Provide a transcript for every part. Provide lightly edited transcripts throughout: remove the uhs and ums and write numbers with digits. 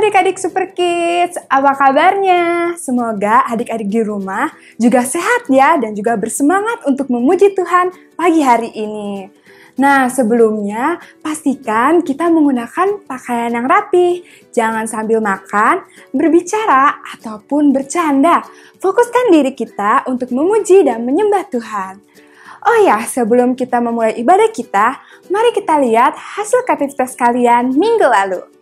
adik-adik Super Kids, apa kabarnya? Semoga adik-adik di rumah juga sehat ya dan juga bersemangat untuk memuji Tuhan pagi hari ini. Nah, sebelumnya pastikan kita menggunakan pakaian yang rapi. Jangan sambil makan, berbicara, ataupun bercanda. Fokuskan diri kita untuk memuji dan menyembah Tuhan. Oh ya, sebelum kita memulai ibadah kita, mari kita lihat hasil aktivitas kalian minggu lalu.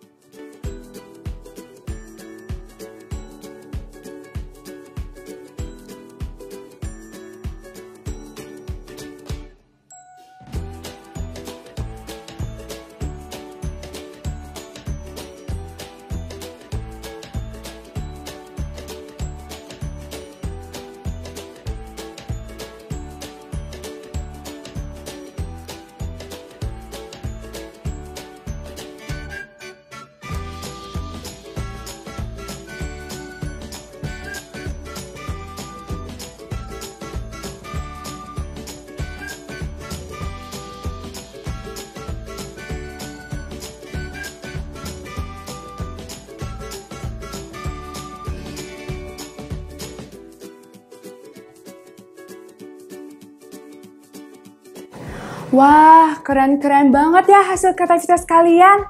Wah, keren-keren banget ya hasil aktivitas kalian.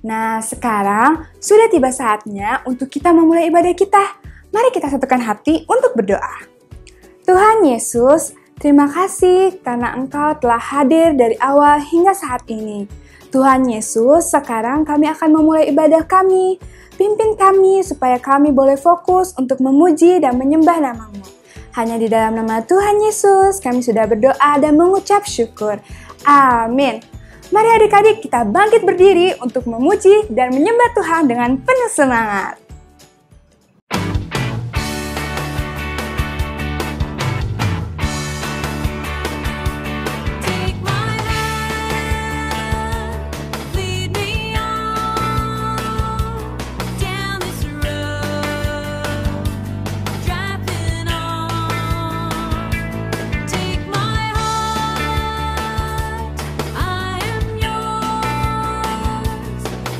Nah, sekarang sudah tiba saatnya untuk kita memulai ibadah kita. Mari kita satukan hati untuk berdoa. Tuhan Yesus, terima kasih karena Engkau telah hadir dari awal hingga saat ini. Tuhan Yesus, sekarang kami akan memulai ibadah kami. Pimpin kami supaya kami boleh fokus untuk memuji dan menyembah nama-Mu. Hanya di dalam nama Tuhan Yesus kami sudah berdoa dan mengucap syukur. Amin. Mari adik-adik kita bangkit berdiri untuk memuji dan menyembah Tuhan dengan penuh semangat.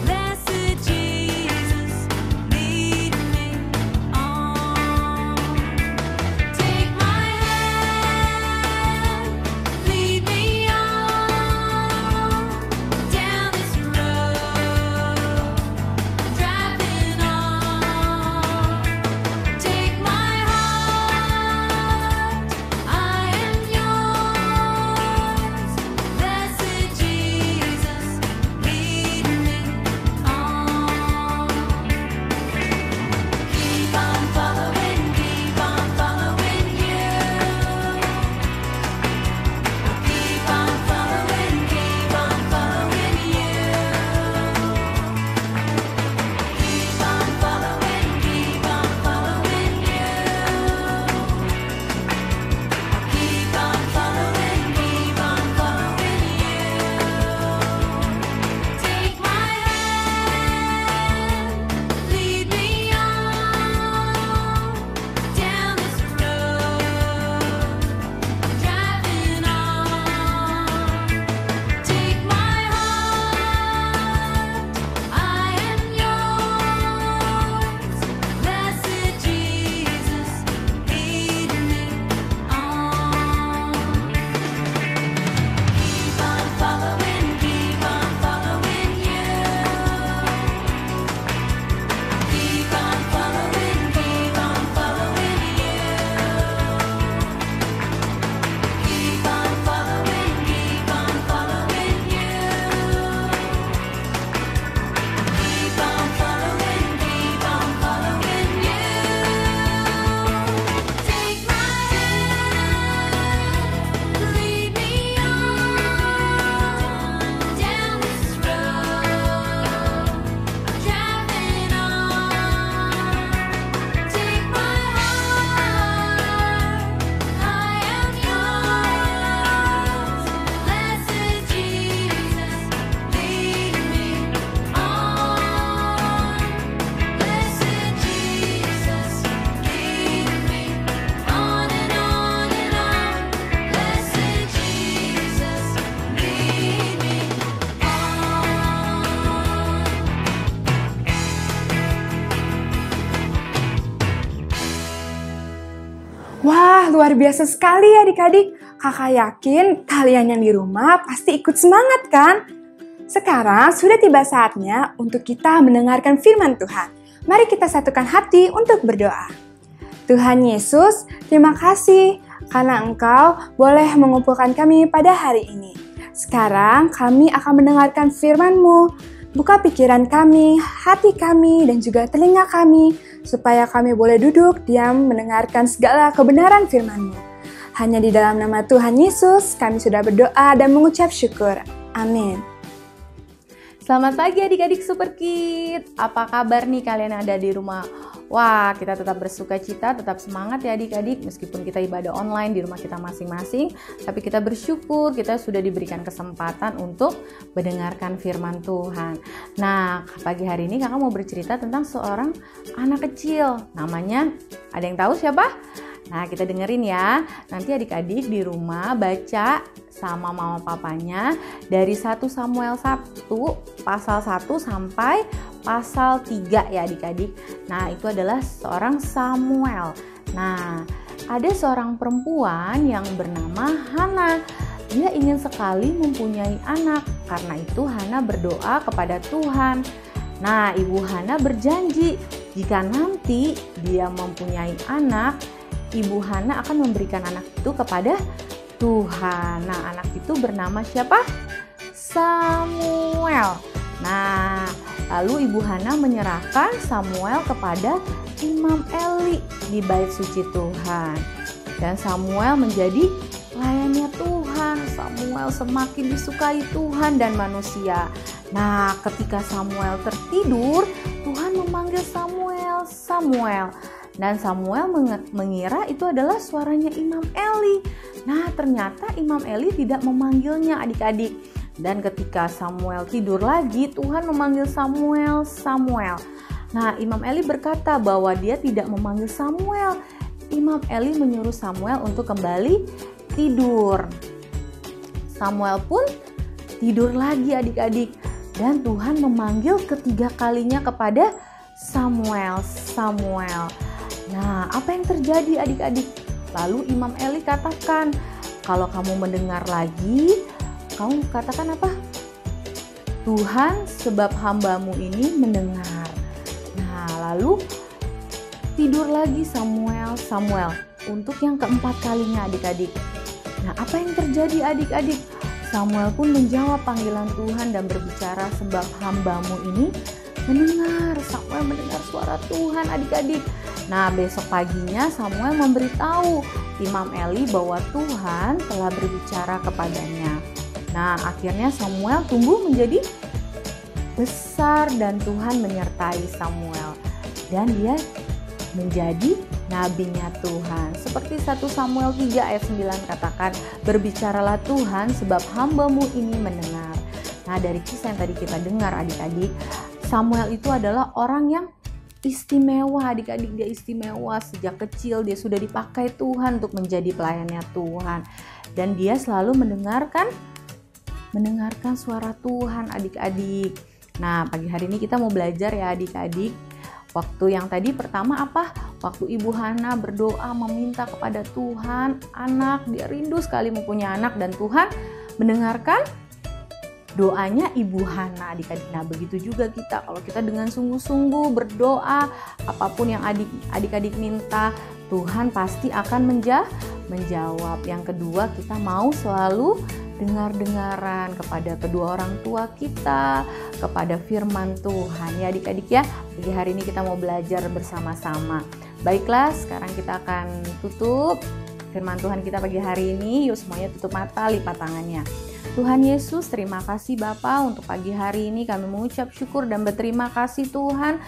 Blessed Jesus, luar biasa sekali ya adik-adik. Kakak yakin kalian yang di rumah pasti ikut semangat kan? Sekarang sudah tiba saatnya untuk kita mendengarkan firman Tuhan. Mari kita satukan hati untuk berdoa. Tuhan Yesus, terima kasih karena Engkau boleh mengumpulkan kami pada hari ini. Sekarang kami akan mendengarkan firman-Mu. Buka pikiran kami, hati kami, dan juga telinga kami, supaya kami boleh duduk diam mendengarkan segala kebenaran firman-Mu. Hanya di dalam nama Tuhan Yesus, kami sudah berdoa dan mengucap syukur. Amin. Selamat pagi adik-adik Super Kids. Apa kabar nih kalian yang ada di rumah? Wah, kita tetap bersuka cita, tetap semangat ya adik-adik. Meskipun kita ibadah online di rumah kita masing-masing, tapi kita bersyukur kita sudah diberikan kesempatan untuk mendengarkan firman Tuhan. Nah, pagi hari ini kakak mau bercerita tentang seorang anak kecil. Namanya, ada yang tahu siapa? Nah, kita dengerin ya. Nanti adik-adik di rumah baca sama mama papanya dari 1 Samuel 1 pasal 1 sampai pasal 3 ya adik-adik. Nah, itu adalah seorang Samuel. Nah, ada seorang perempuan yang bernama Hana. Dia ingin sekali mempunyai anak. Karena itu Hana berdoa kepada Tuhan. Nah, Ibu Hana berjanji jika nanti dia mempunyai anak, Ibu Hana akan memberikan anak itu kepada Tuhan. Nah, anak itu bernama siapa? Samuel. Nah, lalu Ibu Hana menyerahkan Samuel kepada Imam Eli di bait suci Tuhan. Dan Samuel menjadi pelayannya Tuhan. Samuel semakin disukai Tuhan dan manusia. Nah, ketika Samuel tertidur, Tuhan memanggil Samuel, Samuel. Dan Samuel mengira itu adalah suaranya Imam Eli. Nah, ternyata Imam Eli tidak memanggilnya adik-adik. Dan ketika Samuel tidur lagi, Tuhan memanggil Samuel, Samuel. Nah, Imam Eli berkata bahwa dia tidak memanggil Samuel. Imam Eli menyuruh Samuel untuk kembali tidur. Samuel pun tidur lagi adik-adik. Dan Tuhan memanggil ketiga kalinya kepada Samuel, Samuel. Nah, apa yang terjadi adik-adik? Lalu Imam Eli katakan, kalau kamu mendengar lagi, kamu katakan apa? Tuhan, sebab hambamu ini mendengar. Nah, lalu tidur lagi Samuel, Samuel untuk yang keempat kalinya adik-adik. Nah, apa yang terjadi adik-adik? Samuel pun menjawab panggilan Tuhan dan berbicara, sebab hambamu ini mendengar. Samuel mendengar suara Tuhan adik-adik. Nah, besok paginya Samuel memberitahu Imam Eli bahwa Tuhan telah berbicara kepadanya. Nah, akhirnya Samuel tumbuh menjadi besar dan Tuhan menyertai Samuel. Dan dia menjadi nabinya Tuhan. Seperti 1 Samuel 3 ayat 9 katakan, berbicaralah Tuhan sebab hambamu ini mendengar. Nah, dari kisah yang tadi kita dengar adik-adik, Samuel itu adalah orang yang istimewa adik-adik. Dia istimewa sejak kecil, dia sudah dipakai Tuhan untuk menjadi pelayannya Tuhan. Dan dia selalu mendengarkan suara Tuhan adik-adik. Nah, pagi hari ini kita mau belajar ya adik-adik. Waktu yang tadi pertama apa? Waktu Ibu Hana berdoa meminta kepada Tuhan anak. Dia rindu sekali mempunyai anak dan Tuhan mendengarkan doanya Ibu Hana adik-adik. Nah, begitu juga kita, kalau kita dengan sungguh-sungguh berdoa, apapun yang adik-adik minta, Tuhan pasti akan menjawab. Yang kedua, kita mau selalu dengar-dengaran kepada kedua orang tua kita, kepada firman Tuhan ya adik-adik ya. Jadi hari ini kita mau belajar bersama-sama. Baiklah, sekarang kita akan tutup firman Tuhan kita pagi hari ini. Yuk semuanya tutup mata, lipat tangannya. Tuhan Yesus, terima kasih Bapa untuk pagi hari ini. Kami mengucap syukur dan berterima kasih Tuhan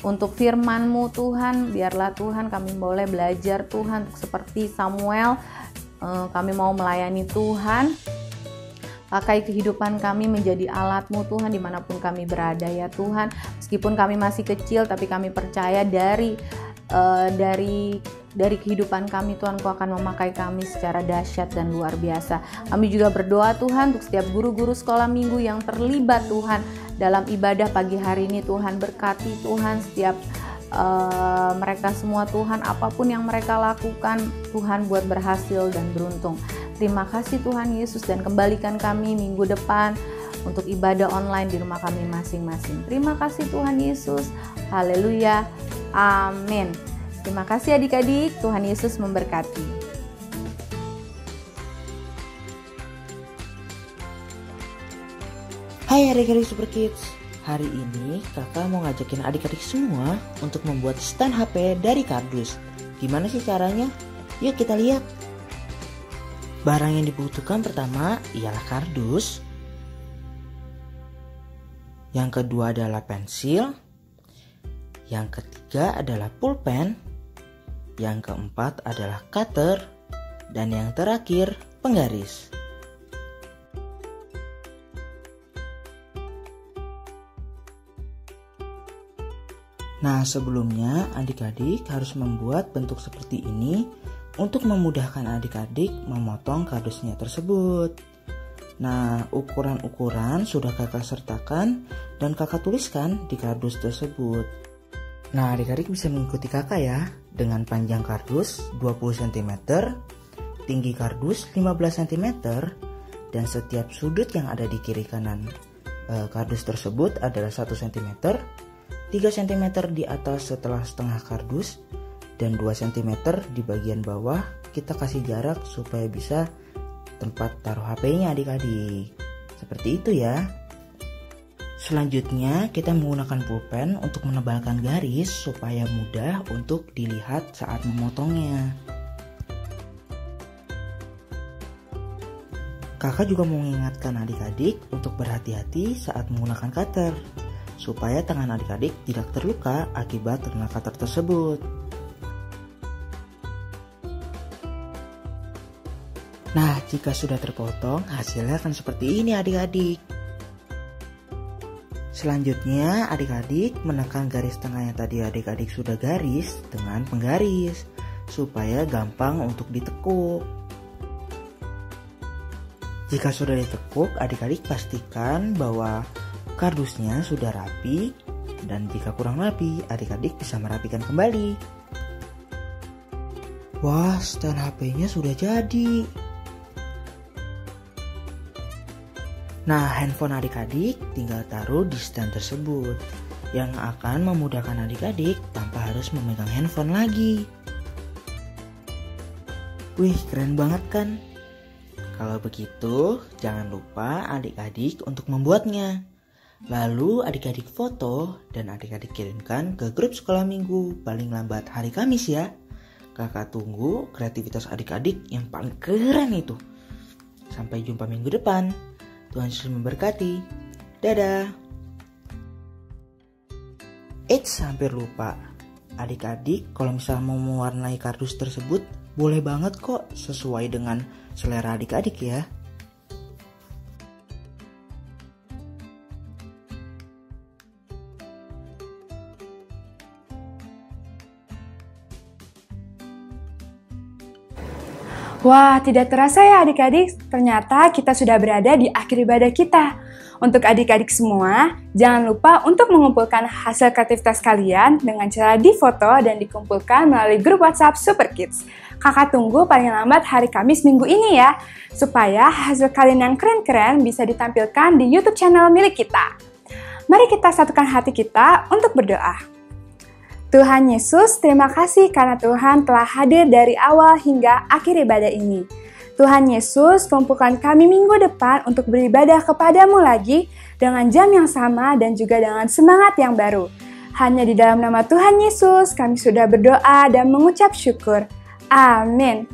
untuk firman-Mu Tuhan. Biarlah Tuhan kami boleh belajar Tuhan seperti Samuel. Kami mau melayani Tuhan. Pakai kehidupan kami menjadi alat-Mu Tuhan dimanapun kami berada ya Tuhan. Meskipun kami masih kecil tapi kami percaya dari kehidupan kami Tuhan, Kau akan memakai kami secara dahsyat dan luar biasa. Kami juga berdoa Tuhan untuk setiap guru-guru sekolah minggu yang terlibat Tuhan dalam ibadah pagi hari ini Tuhan. Berkati Tuhan setiap mereka semua Tuhan, apapun yang mereka lakukan Tuhan buat berhasil dan beruntung. Terima kasih Tuhan Yesus, dan kembalikan kami minggu depan untuk ibadah online di rumah kami masing-masing. Terima kasih Tuhan Yesus. Haleluya. Amin. Terima kasih adik-adik. Tuhan Yesus memberkati. Hai adik-adik Super Kids. Hari ini kakak mau ngajakin adik-adik semua untuk membuat stand HP dari kardus. Gimana sih caranya? Yuk kita lihat. Barang yang dibutuhkan pertama ialah kardus. Yang kedua adalah pensil. Yang ketiga adalah pulpen. Yang keempat adalah cutter. Dan yang terakhir penggaris. Nah, sebelumnya adik-adik harus membuat bentuk seperti ini untuk memudahkan adik-adik memotong kardusnya tersebut. Nah, ukuran-ukuran sudah kakak sertakan dan kakak tuliskan di kardus tersebut. Nah, adik-adik bisa mengikuti kakak ya, dengan panjang kardus 20 cm, tinggi kardus 15 cm, dan setiap sudut yang ada di kiri kanan kardus tersebut adalah 1 cm, 3 cm di atas setelah setengah kardus, dan 2 cm di bagian bawah. Kita kasih jarak supaya bisa tempat taruh HP-nya adik-adik. Seperti itu ya. Selanjutnya kita menggunakan pulpen untuk menebalkan garis supaya mudah untuk dilihat saat memotongnya. Kakak juga mau mengingatkan adik-adik untuk berhati-hati saat menggunakan cutter, supaya tangan adik-adik tidak terluka akibat terkena cutter tersebut. Nah, jika sudah terpotong, hasilnya akan seperti ini adik-adik. Selanjutnya, adik-adik menekan garis tengah yang tadi adik-adik sudah garis dengan penggaris, supaya gampang untuk ditekuk. Jika sudah ditekuk, adik-adik pastikan bahwa kardusnya sudah rapi, dan jika kurang rapi, adik-adik bisa merapikan kembali. Wah, stand HP-nya sudah jadi. Nah, handphone adik-adik tinggal taruh di stand tersebut, yang akan memudahkan adik-adik tanpa harus memegang handphone lagi. Wih, keren banget kan? Kalau begitu, jangan lupa adik-adik untuk membuatnya. Lalu adik-adik foto dan adik-adik kirimkan ke grup sekolah minggu paling lambat hari Kamis ya. Kakak tunggu kreativitas adik-adik yang paling keren itu. Sampai jumpa minggu depan. Tuhan Yesus memberkati. Dadah. Eits, hampir lupa. Adik-adik kalau misalnya mau mewarnai kardus tersebut, boleh banget kok sesuai dengan selera adik-adik ya. Wah, tidak terasa ya adik-adik, ternyata kita sudah berada di akhir ibadah kita. Untuk adik-adik semua, jangan lupa untuk mengumpulkan hasil kreativitas kalian dengan cara difoto dan dikumpulkan melalui grup WhatsApp Super Kids. Kakak tunggu paling lambat hari Kamis minggu ini ya, supaya hasil kalian yang keren-keren bisa ditampilkan di YouTube channel milik kita. Mari kita satukan hati kita untuk berdoa. Tuhan Yesus, terima kasih karena Tuhan telah hadir dari awal hingga akhir ibadah ini. Tuhan Yesus, kumpulkan kami minggu depan untuk beribadah kepadamu lagi dengan jam yang sama dan juga dengan semangat yang baru. Hanya di dalam nama Tuhan Yesus kami sudah berdoa dan mengucap syukur. Amin.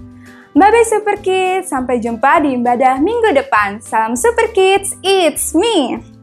Bye-bye Super Kids, sampai jumpa di ibadah minggu depan. Salam Super Kids, it's me!